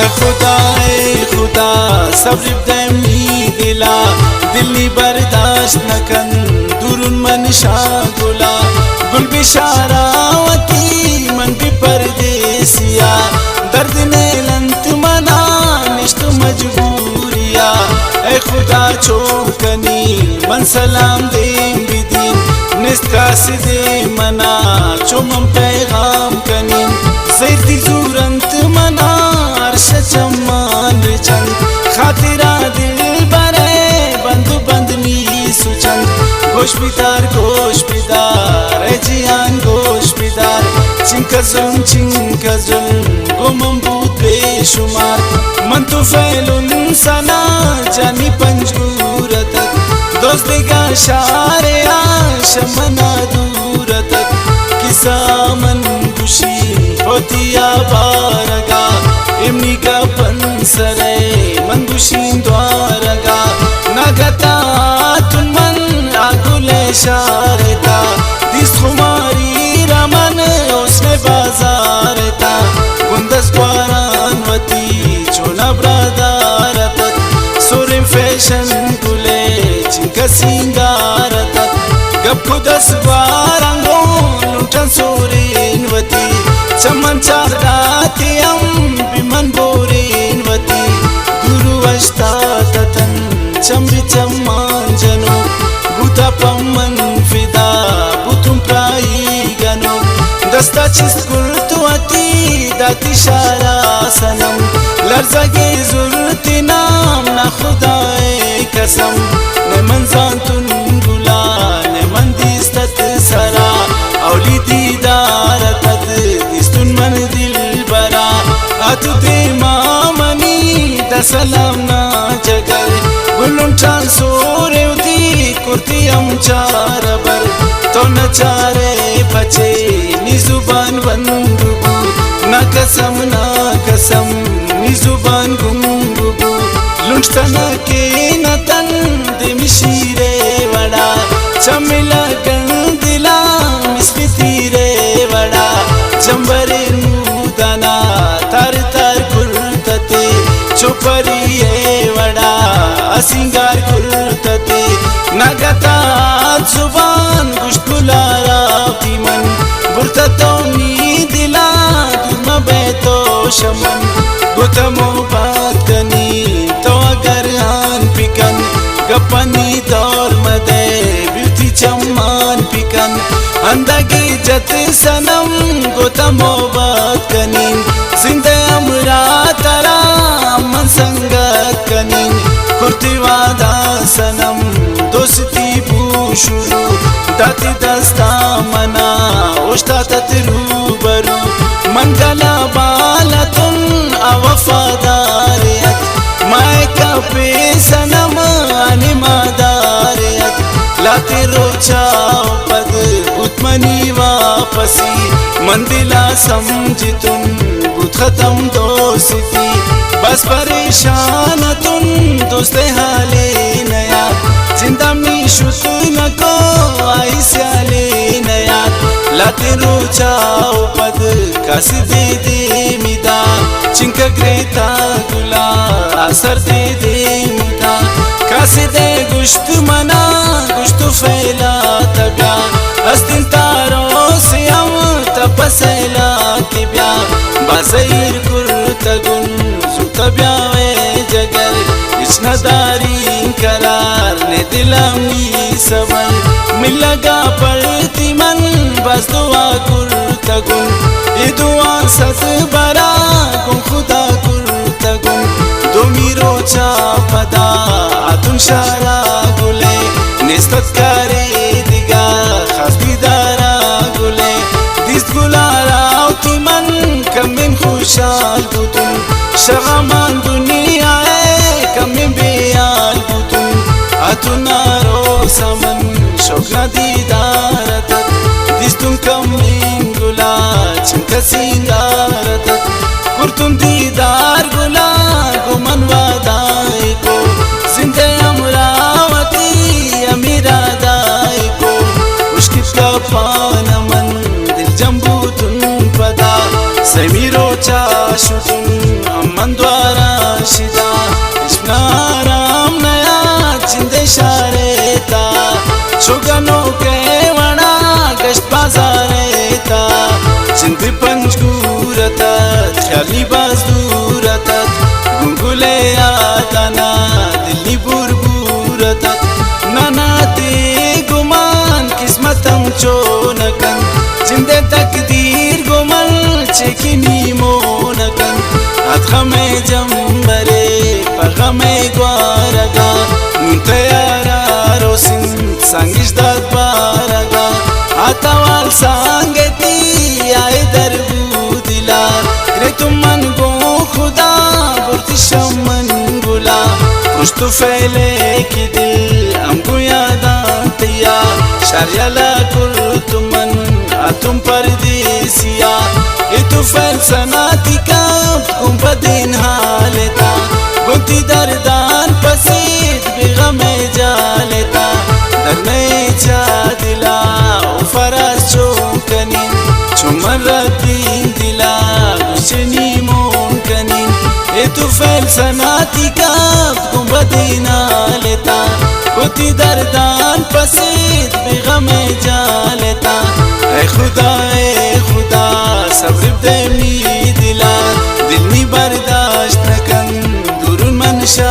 खुदा सब्र दमी दिला दिल्ली बर्दाश्त न कन दुरुन मन शागुला गुल बिशारावती मन भी परदेसिया दर्द ने लंत मना निश्त मजबूरिया ए खुदा चौकनी मन सलाम दे बिदीन निस्का सिदे मना चुमम पैगाम कनी जैती जुरंत मना अर्श चम्मान चंद खातिरा दिल बरे बंधु बंदनी सुचंद गोश बिदार जियान गोश बिदार चिंकजुल गुमम बूत बेशुमार मन तो फैलुन सना जानी पंजूरत दोस्त का शारे आशमना दूरत किसा मन खुशी होतिया बारगा इमनी का पंसरे मन खुशी द्वारगा नगता तुन मन आगुले शारता दिस कुमारी रमन उसने बाजारता गुंदस क्वारानवती चोला ब्रादारत सोरे फैशन गुले चिंका सिंगारत गप्पु 10 बारंगो लुटन सोरेनवती चमन चारदाती बिमन बोरेनवती गुरु अष्टा ततन चमरी चम्मान जनो बुता पम्मन फिदा बुतुम प्राई गनो दस्ता चिस्कुर्तुअती दाती शारा सनम लर्जगे जुर्ती नाम ना खुदाए कसम ने मंजान तुन गुला ने मंदिस्तत सरा औली दीदार तद दिस्तुन मन दिल बरा अतु दे मामनी दसलम ना जगर गुलुन चान सोरे उदी कुर्ती हम चार बर तो न चारे बचे नी जुबान बंदुबू ना कसम नी जुबान गुंगुबू लुंटना के न तन दे मिशीरे वड़ा चमिला गंदिला मिस्मिती रे वड़ा चंबरे नूदना तार कुर्तते चुपरी वड़ा सिंगार कुर्तते नगता जुबान गुश्तुलारा मन बुरततो नी दिला दुर्म बैतो शमन गुतमो बात कनी तो अगर आन पिकन गपनी दौर मदे ब्यूटी चम्मान पिकन अंदगी जत सनम गुतमो बात कनी जिंदे अमरा तरा मन संगत कनी कुर्ती वादा सनम दोस्ती पूशुरू दाती दस्ता मना उष्टा ततरू बरू मंगला बाला तुम अवफादारियत माय का पे सनम अनिमादारियत लाते रोचाओ पद उतमनी वापसी मंदिला समझी तुम बुत खत्म दोस्ती बस परेशान तुम दोस्ते हाले नया जिंदा मी शुत न को आई स्याले नया लाते रोचाओ पद कासी दे मिदा चिंक ग्रेता गुला असर दे मिदा कासी दे गुश्त मना गुश्त फैला तब्या अस्तिन तारों से हम तपसैला के ब्या बाज़ीर कुर्तगुन सुतब्या वे जगर इश्नदारी करार ने दिलमी सबर मिलगा पड़ती मन बस दुआ कुर्तगुन ये दुआ सत बरा गुन खुदा कुर्तगुन दो मीरो चा पदा आतुन शारा गुले निस्बत करे दिगा खास दीदारा गुले दिस गुलारा उती मन कमिन खुशाल बुतुन शगमान दुनिया कमिन बेयाल बुतुन अतुनारो समन शोकना दीदार तक दिस तुम कमिन गुला चिंका सिंगार तक कुर्तुम दीदार गुला गुमन वादाई को जिंदे अमरावती अमीरा दाई को उसकी का पान मन दिल जम्बू तुम पदा समीरो चाशुतुम अमन इशारे था चुगनों के वना गश्त बाजारे था जिंद पंचकूरता ख्याली बाजूरता गुंगुले आदाना दिल्ली बुरबुरता नानाते गुमान किस्मतम चोनकन जिंदे तकदीर गुमल चेकिनी मोनकन अदखमे जंबरे पगमे ग्वारगा मुंतयारा रोसिन संगिश दाद बारगा आतावाल सांगती आए दरबू दिला रे तुम मन गो खुदा बुर्तिशम मन बुला पुश्त फैले की दिल हमको यादांतिया शर्यला कुल तुमन तुम परदेसिया ये तो फैलसनाती का तुम बदीन हालेता गुंती दरदान पसीद बेगमे जालेता दरने जा दिला फराज चौकनीन चुमन रद्दीन दिला गुशनी मोनकनीन ये तो फैलसनाती का तुम बदीन हालेता गुंती दरदान पसीद बेगमे जालेता ऐ खुदा सब्र देनी दिला दिल नी बर्दाश्त नकन दुरुन मनशा